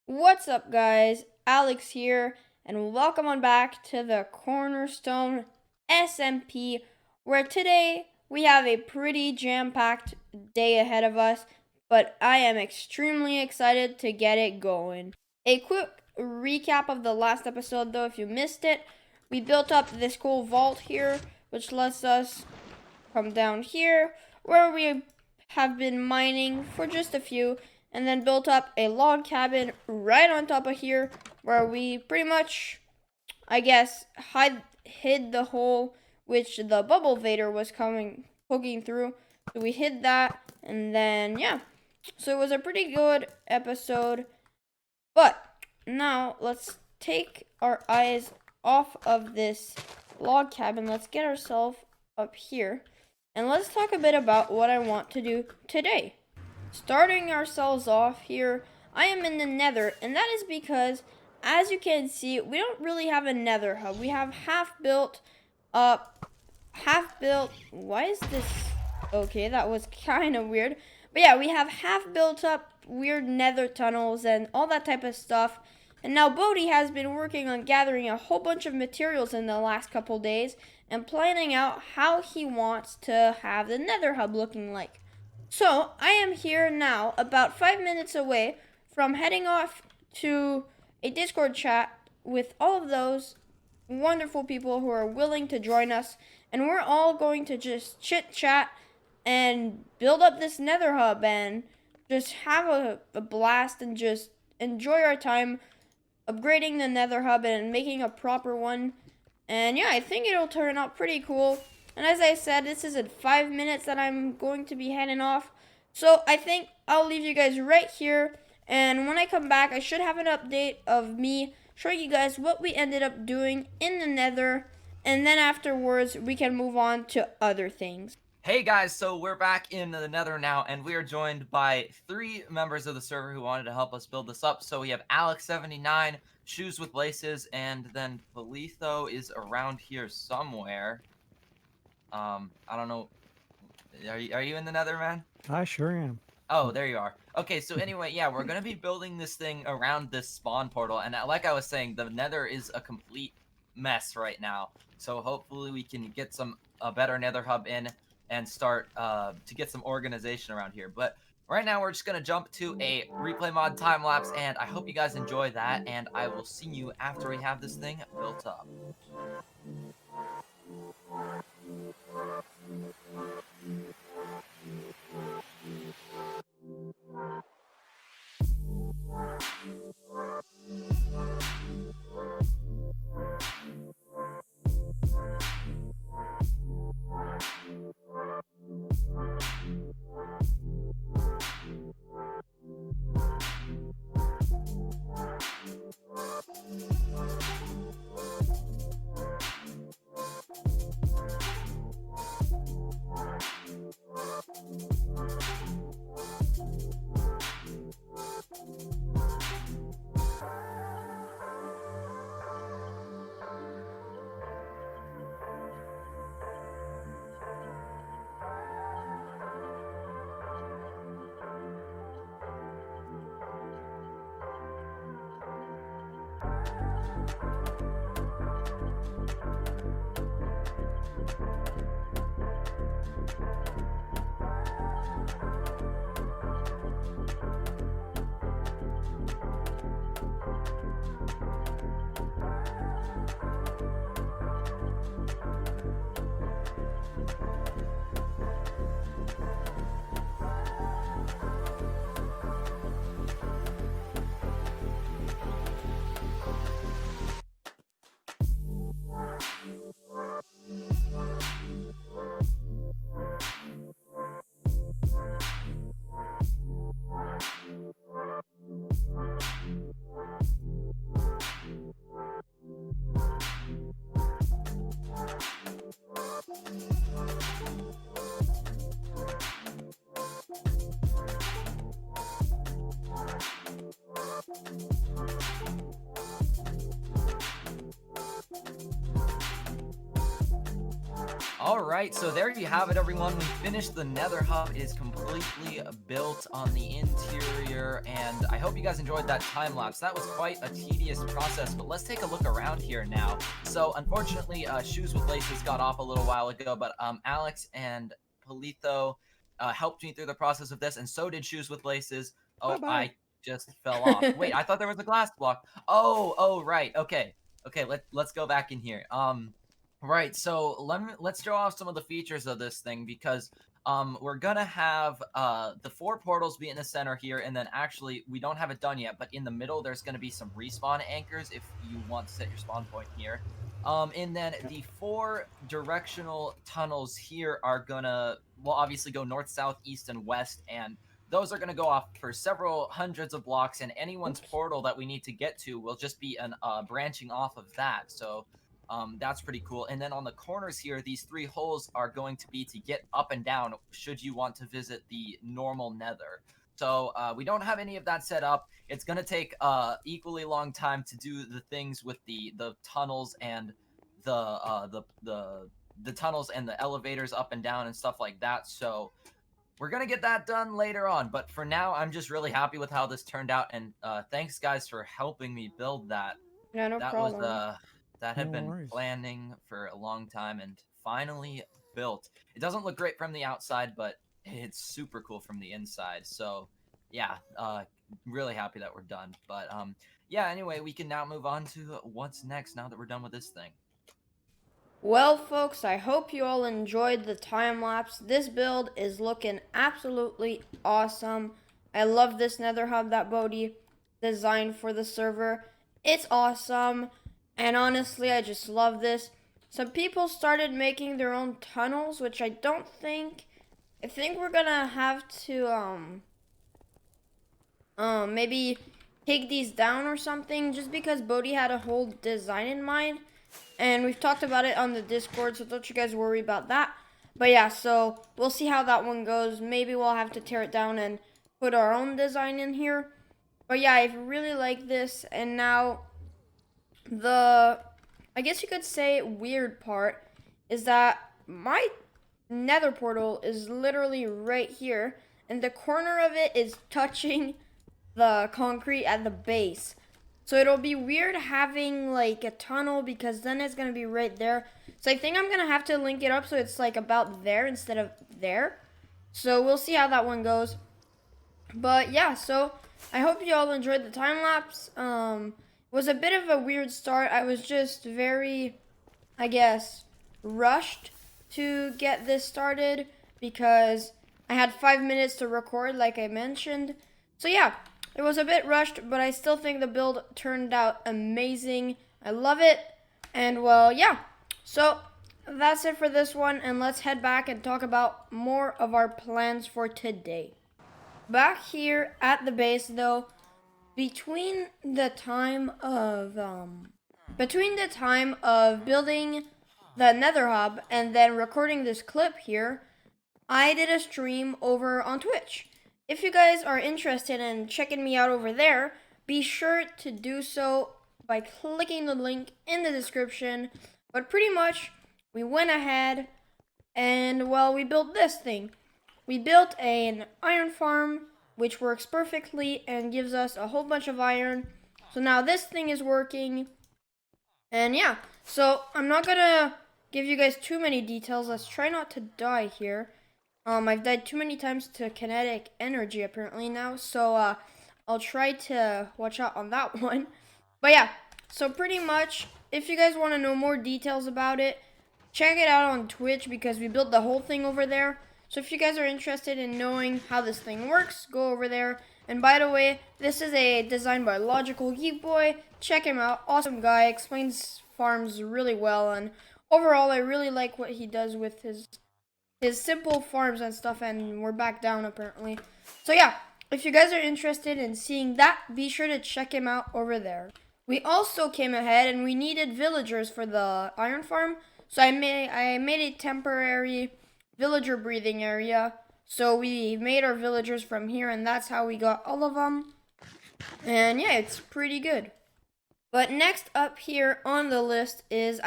What's up, guys? Alex here, and welcome on back to the Cornerstone SMP, where today we have a pretty jam-packed day ahead of us, but I am extremely excited to get it going. A quick recap of the last episode, though, if you missed it, we built up this cool vault here, which lets us come down here, where we have been mining for just a few, and then built up a log cabin right on top of here, where we pretty much, I guess, hid the hole which the bubble vader was poking through. So we hid that, and then yeah. So it was a pretty good episode. But now let's take our eyes off of this log cabin. Let's get ourselves up here. And let's talk a bit about what I want to do today. Starting ourselves off here, I am in the Nether, and that is because, as you can see, we don't really have a Nether hub. We have half-built, why is this, okay, that was kind of weird. But yeah, we have half-built up weird Nether tunnels and all that type of stuff. And now Bodhi has been working on gathering a whole bunch of materials in the last couple days and planning out how he wants to have the Nether hub looking like. So I am here now, about 5 minutes away from heading off to a Discord chat with all of those wonderful people who are willing to join us, and we're all going to just chit chat and build up this Nether hub and just have a blast and just enjoy our time upgrading the Nether hub and making a proper one. And yeah, I think it'll turn out pretty cool. And as I said, this is in 5 minutes that I'm going to be heading off. So I think I'll leave you guys right here. And when I come back, I should have an update of me showing you guys what we ended up doing in the Nether. And then afterwards, we can move on to other things. Hey guys, so we're back in the Nether now, and we are joined by 3 members of the server who wanted to help us build this up. So we have Alex79, Shoes with Laces, and then Belitho is around here somewhere. I don't know. Are you in the Nether, man? I sure am. Oh, there you are. Okay, so anyway, yeah, we're gonna be building this thing around this spawn portal, and like I was saying, the Nether is a complete mess right now. So hopefully we can get a better Nether hub in and start to get some organization around here. But right now we're just gonna jump to a replay mod time lapse, and I hope you guys enjoy that, and I will see you after we have this thing built up. Alright, so there you have it, everyone. We finished the Nether hub. It is completely built on the interior, and I hope you guys enjoyed that time lapse. That was quite a tedious process, but let's take a look around here now. So unfortunately, Shoes with Laces got off a little while ago, but Alex and Polito helped me through the process of this, and so did Shoes with Laces. Oh, Bye-bye. I just fell off. Wait, I thought there was a glass block. Oh, right. Okay. Okay, let's go back in here. Right, so let's show off some of the features of this thing because we're gonna have the 4 portals be in the center here, and then actually we don't have it done yet, but in the middle there's gonna be some respawn anchors if you want to set your spawn point here. And then the 4 directional tunnels here are gonna, well, obviously go north, south, east, and west, and those are gonna go off for several hundreds of blocks, and anyone's portal that we need to get to will just be an branching off of that. So that's pretty cool. And then on the corners here, these 3 holes are going to be to get up and down should you want to visit the normal Nether. So we don't have any of that set up. It's going to take equally long time to do the things with the tunnels and the tunnels and the elevators up and down and stuff like that. So we're gonna get that done later on, but for now, I'm just really happy with how this turned out, and thanks guys for helping me build that. Yeah, no That was problem. that had No been worries. planning for a long time and finally built. It doesn't look great from the outside, but it's super cool from the inside. So yeah, really happy that we're done. But yeah, anyway, we can now move on to what's next now that we're done with this thing. Well, folks, I hope you all enjoyed the time lapse. This build is looking absolutely awesome. I love this Nether hub that Bodhi designed for the server. It's awesome, and honestly, I just love this. Some people started making their own tunnels, which I don't think. I think we're gonna have to maybe take these down or something, just because Bodhi had a whole design in mind. And we've talked about it on the Discord, so don't you guys worry about that. But yeah, so we'll see how that one goes. Maybe we'll have to tear it down and put our own design in here. But yeah, I really like this. And now the, I guess you could say, weird part is that my Nether portal is literally right here, and the corner of it is touching the concrete at the base. So it'll be weird having like a tunnel because then it's gonna be right there. So I think I'm gonna have to link it up so it's like about there instead of there. So we'll see how that one goes. But yeah, so I hope you all enjoyed the time lapse. It was a bit of a weird start. I was just very, I guess, rushed to get this started because I had 5 minutes to record, like I mentioned. So yeah, it was a bit rushed, but I still think the build turned out amazing. I love it. And well, yeah. So that's it for this one, and let's head back and talk about more of our plans for today. Back here at the base though, between the time of building the Nether hub and then recording this clip here, I did a stream over on Twitch. If you guys are interested in checking me out over there, be sure to do so by clicking the link in the description. But pretty much, we went ahead and, well, we built this thing. We built an iron farm, which works perfectly and gives us a whole bunch of iron. So now this thing is working. And yeah, so I'm not gonna give you guys too many details. Let's try not to die here. I've died too many times to kinetic energy apparently now, so I'll try to watch out on that one. But yeah, so pretty much, if you guys want to know more details about it, check it out on Twitch because we built the whole thing over there. So if you guys are interested in knowing how this thing works, go over there. And by the way, this is a design by Logical Geek Boy. Check him out, awesome guy, explains farms really well, and overall I really like what he does with his simple farms and stuff, and we're back down apparently. So yeah, if you guys are interested in seeing that, be sure to check him out over there. We also came ahead and we needed villagers for the iron farm, so I made a temporary villager breathing area. So we made our villagers from here, and that's how we got all of them. And yeah, it's pretty good. But next up here on the list is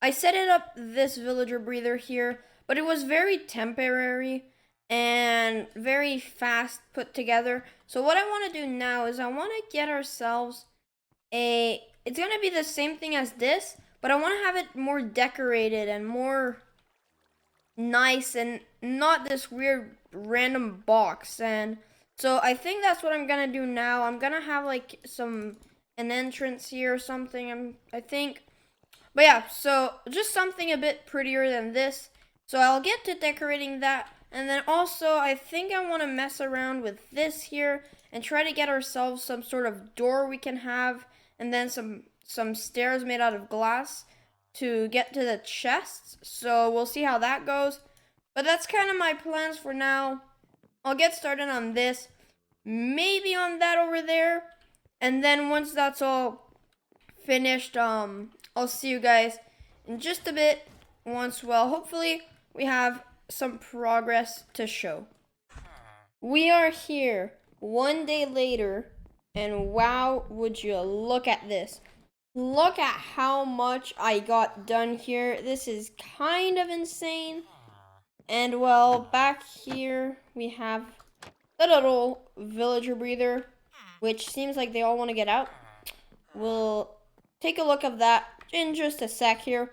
I set it up this villager breather here, but it was very temporary and very fast put together. So what I want to do now is I want to get ourselves it's going to be the same thing as this, but I want to have it more decorated and more nice and not this weird random box. And so I think that's what I'm gonna do now. I'm gonna have like an entrance here or something. I think, but yeah. So just something a bit prettier than this. So I'll get to decorating that, and then also I think I want to mess around with this here and try to get ourselves some sort of door we can have, and then some stairs made out of glass to get to the chests. So we'll see how that goes. But that's kind of my plans for now. I'll get started on this, maybe on that over there. And then once that's all finished, I'll see you guys in just a bit. Once, well, hopefully we have some progress to show. We are here one day later, and wow, would you look at this. Look at how much I got done here. This is kind of insane. And well, back here we have the little villager breather, which seems like they all want to get out. We'll take a look at that in just a sec here.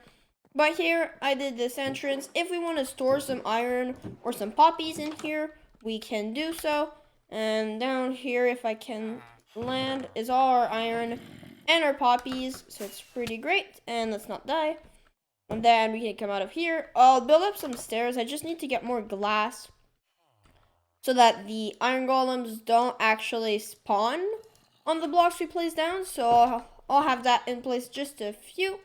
But here I did this entrance. If we want to store some iron or some poppies in here, we can do so. And down here, if I can land, is all our iron and our poppies, so it's pretty great. And let's not die. And then we can come out of here. I'll build up some stairs. I just need to get more glass so that the iron golems don't actually spawn on the blocks we place down. So I'll have that in place, just a few.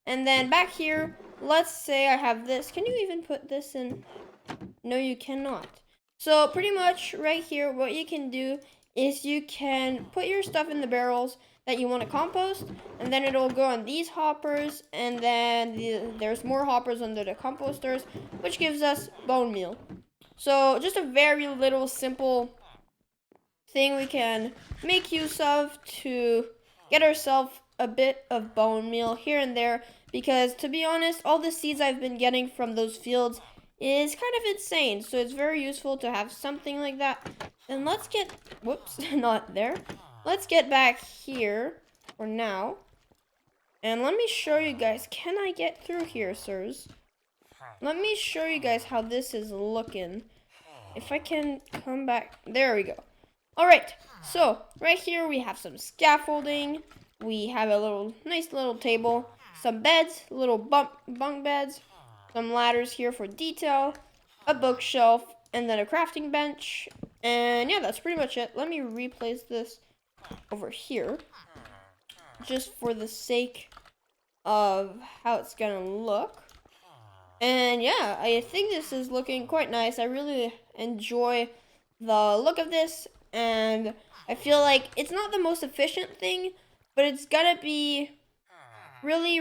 And then back here, let's say I have this. Can you even put this in? No, you cannot. So pretty much right here, what you can do is you can put your stuff in the barrels that you want to compost, and then it'll go on these hoppers, and then there's more hoppers under the composters, which gives us bone meal. So just a very little simple thing we can make use of to get ourselves a bit of bone meal here and there, because to be honest, all the seeds I've been getting from those fields is kind of insane, so it's very useful to have something like that. And let's get, whoops, not there. Let's get back here for now. And let me show you guys, can I get through here, sirs? Let me show you guys how this is looking. If I can come back, there we go. Alright, so right here we have some scaffolding. We have a nice little table, some beds, little bunk beds, some ladders here for detail, a bookshelf, and then a crafting bench. And yeah, that's pretty much it. Let me replace this over here, just for the sake of how it's gonna look. And yeah, I think this is looking quite nice. I really enjoy the look of this, and I feel like it's not the most efficient thing, but it's gonna be really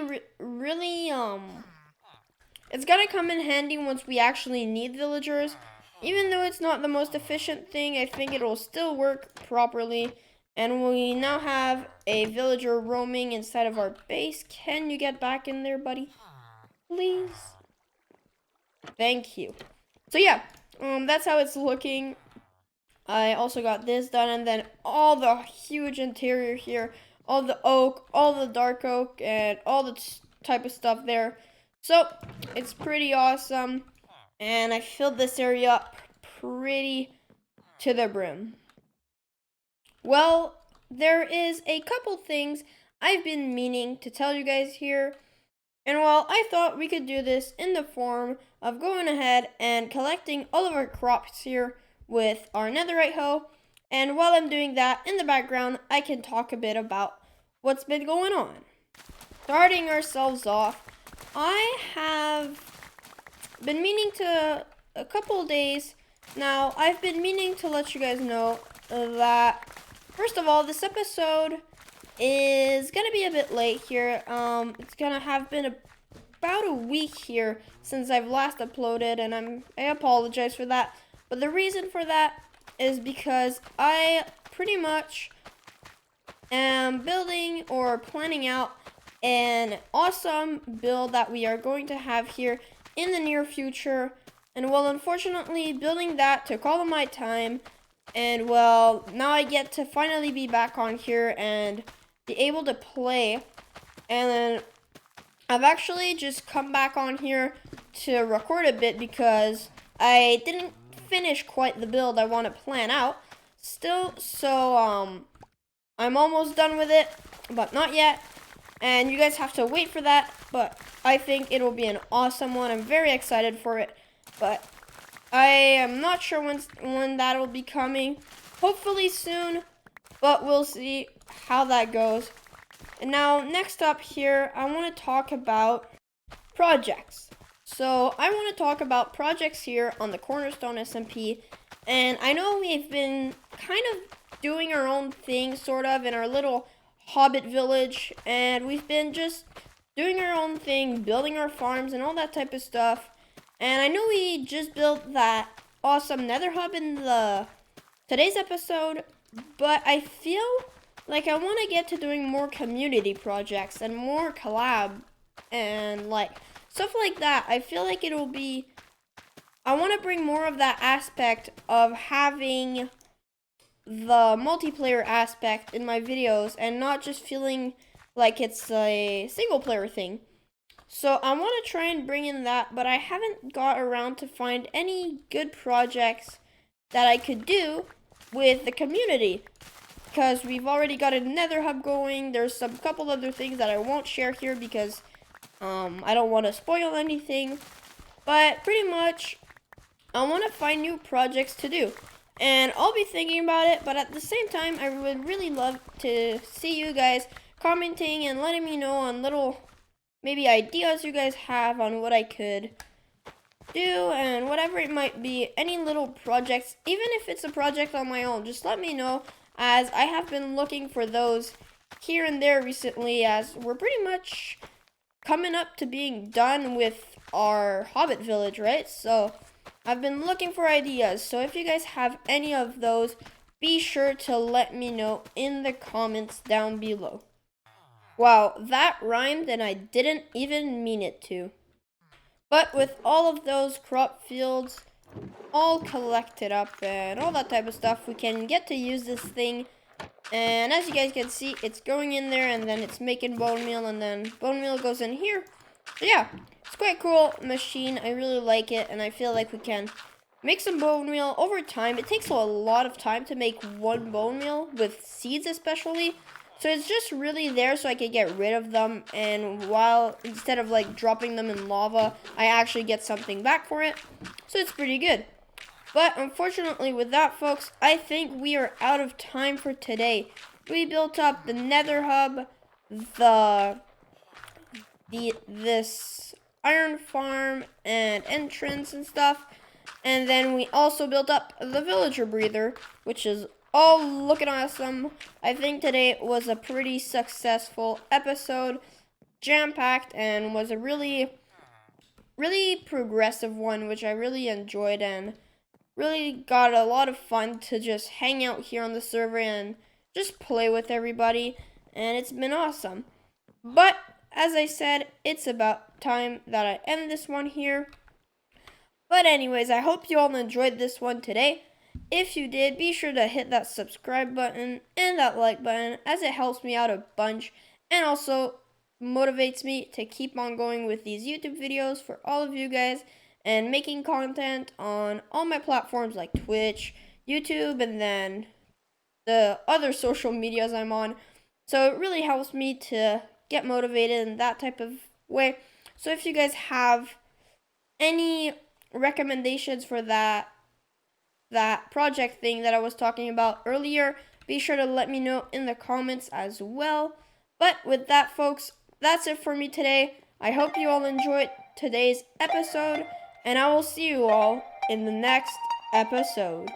it's gonna come in handy once we actually need villagers. Even though it's not the most efficient thing, I think it'll still work properly. And we now have a villager roaming inside of our base. Can you get back in there, buddy? Please? Thank you. So yeah, that's how it's looking. I also got this done, and then all the huge interior here, all the oak, all the dark oak, and all the type of stuff there. So it's pretty awesome, and I filled this area up pretty to the brim. Well, there is a couple things I've been meaning to tell you guys here. And well, I thought we could do this in the form of going ahead and collecting all of our crops here with our netherite hoe. And while I'm doing that, in the background, I can talk a bit about what's been going on. Starting ourselves off, I have been meaning to, a couple days now, I've been meaning to let you guys know that, first of all, this episode is gonna be a bit late here. It's gonna have been about a week here since I've last uploaded, and I apologize for that. But the reason for that is because I pretty much am building or planning out an awesome build that we are going to have here in the near future. And well, unfortunately, building that took all of my time. And well, now I get to finally be back on here and be able to play. And then I've actually just come back on here to record a bit because I didn't finish quite the build I want to plan out still. So I'm almost done with it, but not yet. And you guys have to wait for that, but I think it'll be an awesome one. I'm very excited for it, but I am not sure when that'll be coming. Hopefully soon, but we'll see how that goes. And now, next up here, I want to talk about projects. So I want to talk about projects here on the Cornerstone SMP, and I know we've been kind of doing our own thing, sort of, in our little Hobbit village, and we've been just doing our own thing, building our farms and all that type of stuff. And I know we just built that awesome Nether hub in today's episode, but I feel like I want to get to doing more community projects and more collab and like stuff like that. I feel like I want to bring more of that aspect of having the multiplayer aspect in my videos and not just feeling like it's a single player thing. So I want to try and bring in that, but I haven't got around to find any good projects that I could do with the community, because we've already got a Nether hub going. There's some couple other things that I won't share here because I don't want to spoil anything, but pretty much I want to find new projects to do. And I'll be thinking about it, but at the same time, I would really love to see you guys commenting and letting me know on little, maybe ideas you guys have on what I could do and whatever it might be. Any little projects, even if it's a project on my own, just let me know, as I have been looking for those here and there recently, as we're pretty much coming up to being done with our Hobbit village, right? So I've been looking for ideas, so if you guys have any of those, be sure to let me know in the comments down below. Wow, that rhymed and I didn't even mean it to. But with all of those crop fields all collected up and all that type of stuff, we can get to use this thing. And as you guys can see, it's going in there and then it's making bone meal, and then bone meal goes in here. So yeah, it's quite a cool machine. I really like it, and I feel like we can make some bone meal over time. It takes a lot of time to make one bone meal, with seeds especially. So it's just really there so I can get rid of them, and instead of like dropping them in lava, I actually get something back for it. So it's pretty good. But unfortunately with that, folks, I think we are out of time for today. We built up the Nether hub, this iron farm and entrance and stuff, and then we also built up the villager breather, which is all looking awesome. I think today was a pretty successful episode, jam-packed, and was a really progressive one, which I really enjoyed, and really got a lot of fun to just hang out here on the server and just play with everybody, and it's been awesome. But as I said, it's about time that I end this one here. But anyways, I hope you all enjoyed this one today. If you did, be sure to hit that subscribe button and that like button, as it helps me out a bunch and also motivates me to keep on going with these YouTube videos for all of you guys, and making content on all my platforms like Twitch, YouTube, and then the other social medias I'm on. So it really helps me to get motivated in that type of way. So if you guys have any recommendations for that project thing that I was talking about earlier, be sure to let me know in the comments as well. But with that, folks, that's it for me today. I hope you all enjoyed today's episode, and I will see you all in the next episode.